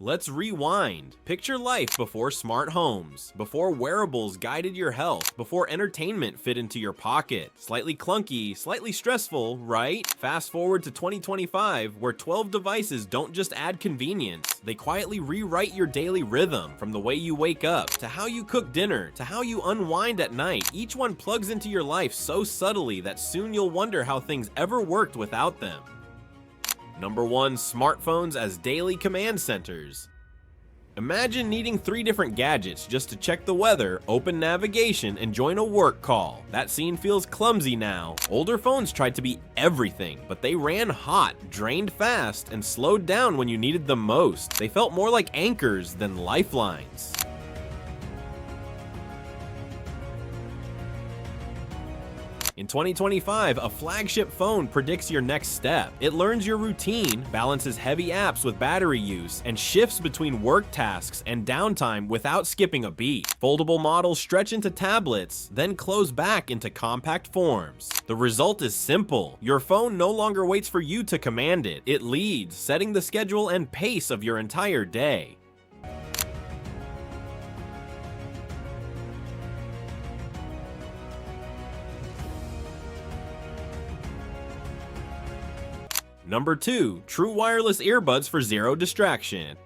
Let's rewind. Picture life before smart homes, before wearables guided your health, before entertainment fit into your pocket. Slightly clunky, slightly stressful, right? Fast forward to 2025, where 12 devices don't just add convenience, they quietly rewrite your daily rhythm. From the way you wake up, to how you cook dinner, to how you unwind at night, each one plugs into your life so subtly that soon you'll wonder how things ever worked without them. Number 1. Smartphones as daily command centers. Imagine needing 3 different gadgets just to check the weather, open navigation, and join a work call. That scene feels clumsy now. Older phones tried to be everything, but they ran hot, drained fast, and slowed down when you needed them most. They felt more like anchors than lifelines. In 2025, a flagship phone predicts your next step. It learns your routine, balances heavy apps with battery use, and shifts between work tasks and downtime without skipping a beat. Foldable models stretch into tablets, then close back into compact forms. The result is simple. Your phone no longer waits for you to command it. It leads, setting the schedule and pace of your entire day. Number 2. True wireless earbuds for zero distraction.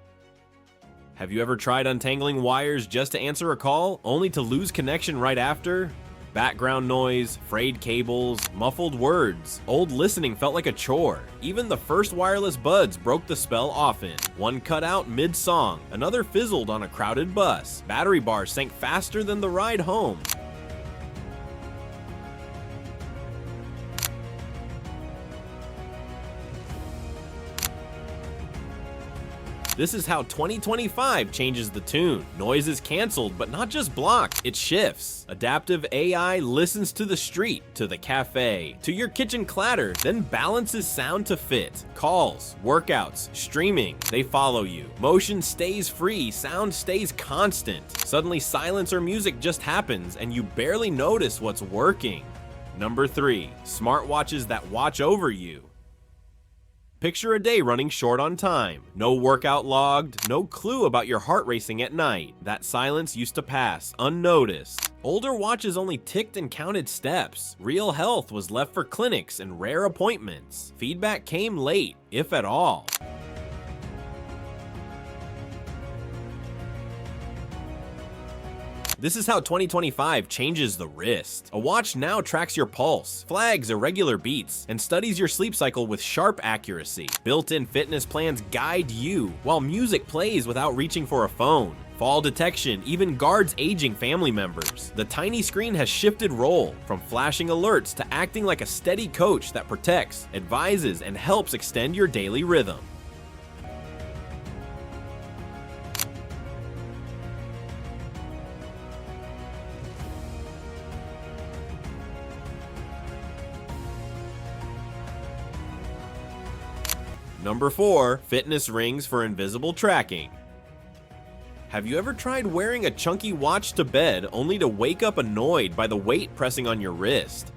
Have you ever tried untangling wires just to answer a call, only to lose connection right after? Background noise, frayed cables, muffled words. Old listening felt like a chore. Even the first wireless buds broke the spell often. One cut out mid-song, another fizzled on a crowded bus. Battery bars sank faster than the ride home. This is how 2025 changes the tune. Noise is canceled, but not just blocked, it shifts. Adaptive AI listens to the street, to the cafe, to your kitchen clatter, then balances sound to fit. Calls, workouts, streaming, they follow you. Motion stays free, sound stays constant. Suddenly silence or music just happens, and you barely notice what's working. Number 3. Smartwatches that watch over you. Picture a day running short on time. No workout logged, no clue about your heart racing at night. That silence used to pass, unnoticed. Older watches only ticked and counted steps. Real health was left for clinics and rare appointments. Feedback came late, if at all. This is how 2025 changes the wrist. A watch now tracks your pulse, flags irregular beats, and studies your sleep cycle with sharp accuracy. Built-in fitness plans guide you, while music plays without reaching for a phone. Fall detection even guards aging family members. The tiny screen has shifted role, from flashing alerts to acting like a steady coach that protects, advises, and helps extend your daily rhythm. Number 4. Fitness rings for invisible tracking. Have you ever tried wearing a chunky watch to bed only to wake up annoyed by the weight pressing on your wrist?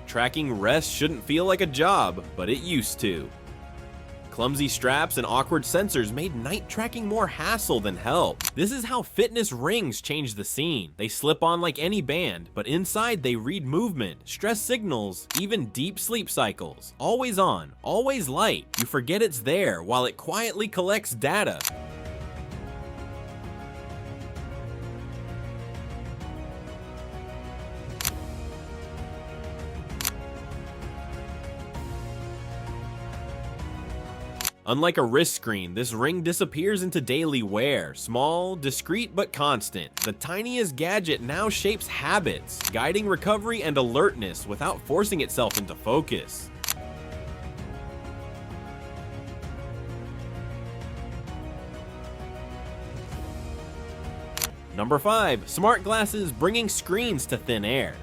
Tracking rest shouldn't feel like a job, but it used to. Clumsy straps and awkward sensors made night tracking more hassle than help. This is how fitness rings change the scene. They slip on like any band, but inside they read movement, stress signals, even deep sleep cycles. Always on, always light. You forget it's there while it quietly collects data. Unlike a wrist screen, this ring disappears into daily wear. Small, discreet, but constant. The tiniest gadget now shapes habits, guiding recovery and alertness without forcing itself into focus. Number 5. Smart glasses bringing screens to thin air.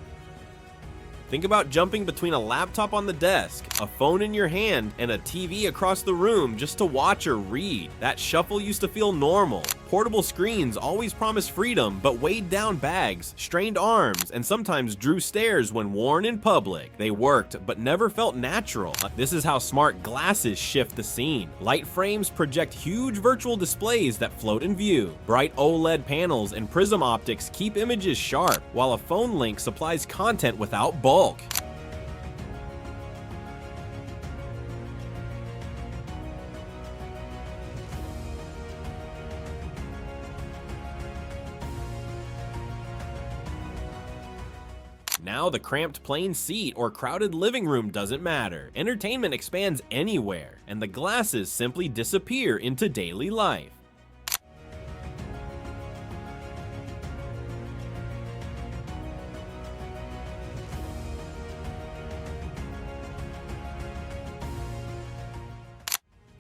Think about jumping between a laptop on the desk, a phone in your hand, and a TV across the room just to watch or read. That shuffle used to feel normal, Portable screens always promised freedom, but weighed down bags, strained arms, and sometimes drew stares when worn in public. They worked, but never felt natural. This is how smart glasses shift the scene. Light frames project huge virtual displays that float in view. Bright OLED panels and prism optics keep images sharp, while a phone link supplies content without bulk. Now the cramped plane seat or crowded living room doesn't matter. Entertainment expands anywhere, and the glasses simply disappear into daily life.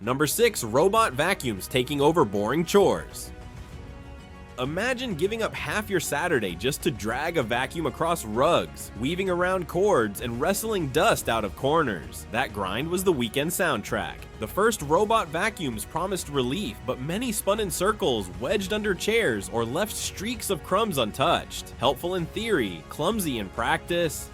Number 6. Robot vacuums taking over boring chores. Imagine giving up half your Saturday just to drag a vacuum across rugs, weaving around cords, and wrestling dust out of corners. That grind was the weekend soundtrack. The first robot vacuums promised relief, but many spun in circles, wedged under chairs, or left streaks of crumbs untouched. Helpful in theory, clumsy in practice.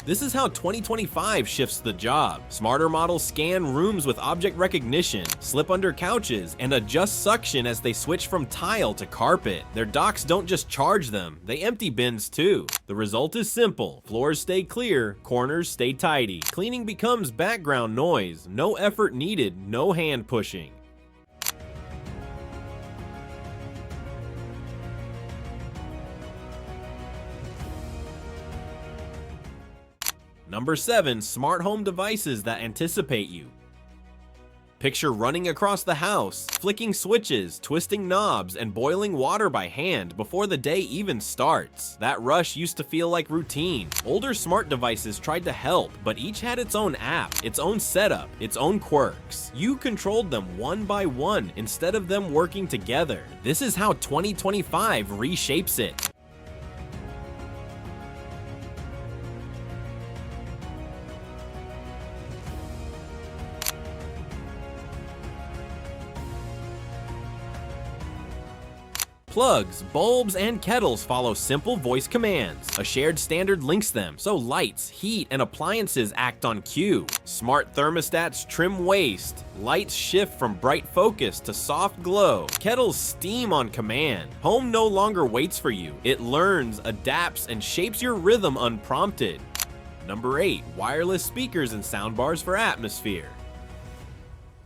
This is how 2025 shifts the job. Smarter models scan rooms with object recognition, slip under couches, and adjust suction as they switch from tile to carpet. Their docks don't just charge them, they empty bins too. The result is simple. Floors stay clear, corners stay tidy. Cleaning becomes background noise, no effort needed, no hand pushing. Number 7. Smart home devices that anticipate you. Picture running across the house, flicking switches, twisting knobs, and boiling water by hand before the day even starts. That rush used to feel like routine. Older smart devices tried to help, but each had its own app, its own setup, its own quirks. You controlled them one by one instead of them working together. This is how 2025 reshapes it. Plugs, bulbs, and kettles follow simple voice commands. A shared standard links them, so lights, heat, and appliances act on cue. Smart thermostats trim waste. Lights shift from bright focus to soft glow. Kettles steam on command. Home no longer waits for you. It learns, adapts, and shapes your rhythm unprompted. Number 8. Wireless speakers and soundbars for atmosphere.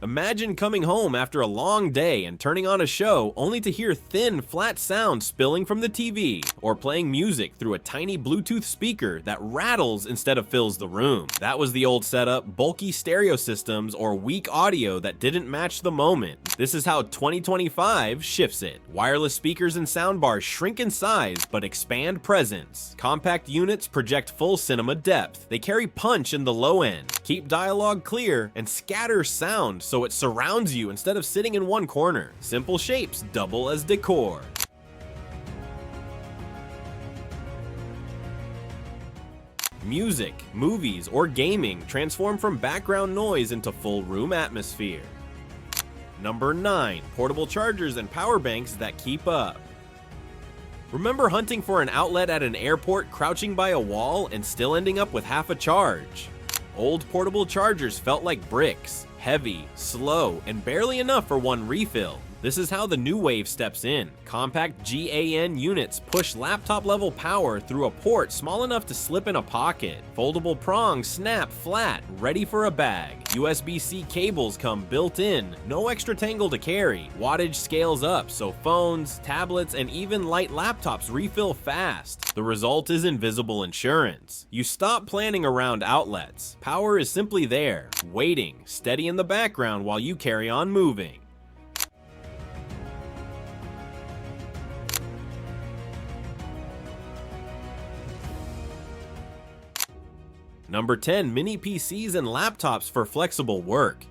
Imagine coming home after a long day and turning on a show only to hear thin, flat sound spilling from the TV, or playing music through a tiny Bluetooth speaker that rattles instead of fills the room. That was the old setup, bulky stereo systems, or weak audio that didn't match the moment. This is how 2025 shifts it. Wireless speakers and soundbars shrink in size but expand presence. Compact units project full cinema depth. They carry punch in the low end, keep dialogue clear, and scatter sound so it surrounds you instead of sitting in one corner. Simple shapes double as decor. Music, movies, or gaming transform from background noise into full room atmosphere. Number 9. Portable chargers and power banks that keep up. Remember hunting for an outlet at an airport, crouching by a wall, and still ending up with half a charge? Old portable chargers felt like bricks. Heavy, slow, and barely enough for one refill. This is how the new wave steps in. Compact GaN units push laptop-level power through a port small enough to slip in a pocket. Foldable prongs snap flat, ready for a bag. USB-C cables come built in, no extra tangle to carry. Wattage scales up, so phones, tablets, and even light laptops refill fast. The result is invisible insurance. You stop planning around outlets. Power is simply there, waiting, steady in the background while you carry on moving. Number 10. Mini PCs and laptops for flexible work.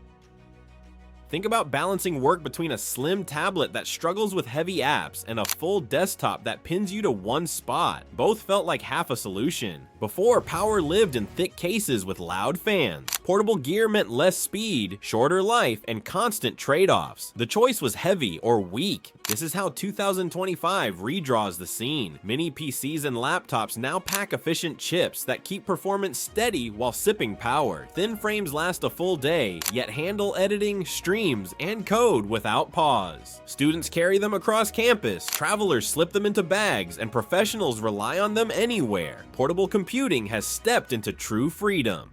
Think about balancing work between a slim tablet that struggles with heavy apps and a full desktop that pins you to one spot. Both felt like half a solution. Before, power lived in thick cases with loud fans. Portable gear meant less speed, shorter life, and constant trade-offs. The choice was heavy or weak. This is how 2025 redraws the scene. Mini PCs and laptops now pack efficient chips that keep performance steady while sipping power. Thin frames last a full day, yet handle editing, streams, and code without pause. Students carry them across campus, travelers slip them into bags, and professionals rely on them anywhere. Portable computing has stepped into true freedom.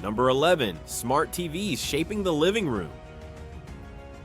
Number 11. Smart TVs shaping the living room.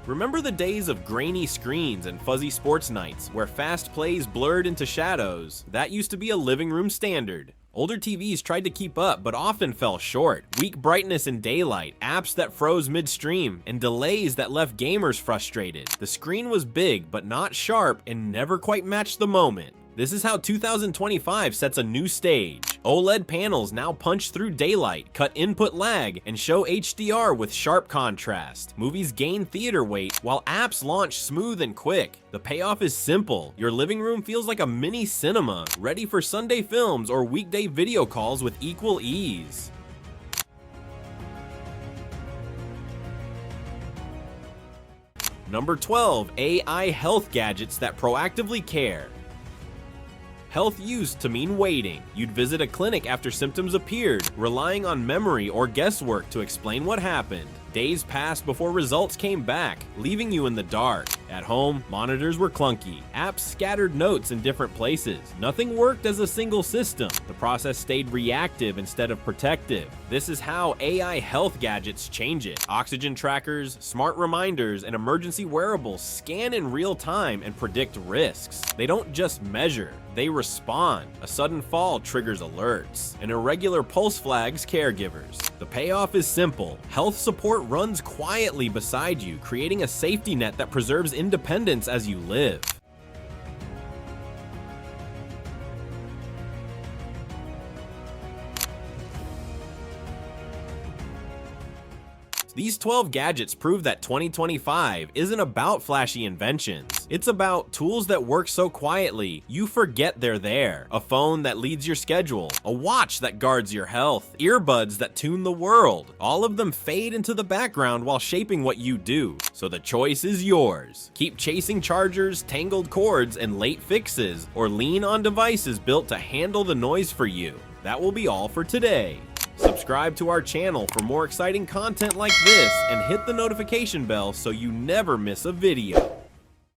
Remember the days of grainy screens and fuzzy sports nights where fast plays blurred into shadows? That used to be a living room standard. Older TVs tried to keep up but often fell short. Weak brightness in daylight, apps that froze midstream, and delays that left gamers frustrated. The screen was big but not sharp and never quite matched the moment. This is how 2025 sets a new stage. OLED panels now punch through daylight, cut input lag, and show HDR with sharp contrast. Movies gain theater weight, while apps launch smooth and quick. The payoff is simple. Your living room feels like a mini cinema, ready for Sunday films or weekday video calls with equal ease. Number 12. AI health gadgets that proactively care. Health used to mean waiting. You'd visit a clinic after symptoms appeared, relying on memory or guesswork to explain what happened. Days passed before results came back, leaving you in the dark. At home, monitors were clunky. Apps scattered notes in different places. Nothing worked as a single system. The process stayed reactive instead of protective. This is how AI health gadgets change it. Oxygen trackers, smart reminders, and emergency wearables scan in real time and predict risks. They don't just measure, they respond. A sudden fall triggers alerts. An irregular pulse flags caregivers. The payoff is simple. Health support runs quietly beside you, creating a safety net that preserves independence as you live. These 12 gadgets prove that 2025 isn't about flashy inventions. It's about tools that work so quietly, you forget they're there. A phone that leads your schedule, a watch that guards your health, earbuds that tune the world. All of them fade into the background while shaping what you do. So the choice is yours. Keep chasing chargers, tangled cords, and late fixes, or lean on devices built to handle the noise for you. That will be all for today. Subscribe to our channel for more exciting content like this and hit the notification bell so you never miss a video.